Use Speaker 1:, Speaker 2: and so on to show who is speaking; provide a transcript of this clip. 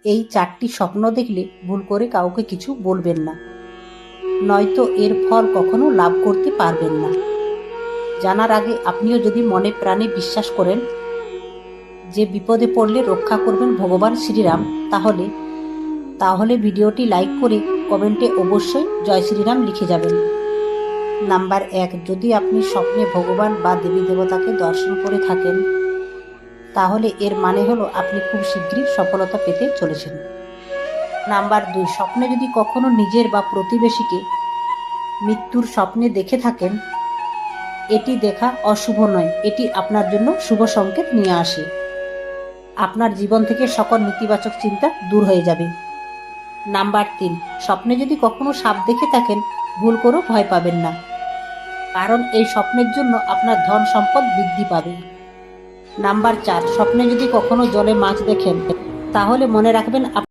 Speaker 1: এই 4টি স্বপ্ন দেখলে ভুল করে কাউকে কিছু বলবেন না, নয়তো এর ফল কখনো লাভ করতে পারবেন না। জানার আগে আপনিও যদি মনে প্রাণে বিশ্বাস করেন যে বিপদে পড়লে রক্ষা করবেন ভগবান শ্রীরাম, তাহলে ভিডিওটি লাইক করে কমেন্টে অবশ্যই জয় শ্রীরাম লিখে যাবেন। নাম্বার 1, যদি আপনি স্বপ্নে ভগবান বা দেবী দেবতাকে দর্শন করে থাকেন, তাহলে এর মানে হলো আপনি খুব শীঘ্রই সফলতা পেতে চলেছেন। নাম্বার 2, স্বপ্নে যদি কখনো নিজের বা প্রতিবেশীকে মৃত্যুর স্বপ্নে দেখে থাকেন, এটি দেখা অশুভ নয়, এটি আপনার জন্য শুভ সংকেত নিয়ে আসে। আপনার জীবন থেকে সকল নেতিবাচক চিন্তা দূর হয়ে যাবে। নাম্বার 3, স্বপ্নে যদি কখনো সাপ দেখে থাকেন, ভুল করেও ভয় পাবেন না, কারণ এই স্বপ্নের জন্য আপনার ধন সম্পদ বৃদ্ধি পাবে। নাম্বার 4, স্বপ্নে যদি কখনো জলে মাছ দেখেন, তাহলে মনে রাখবেন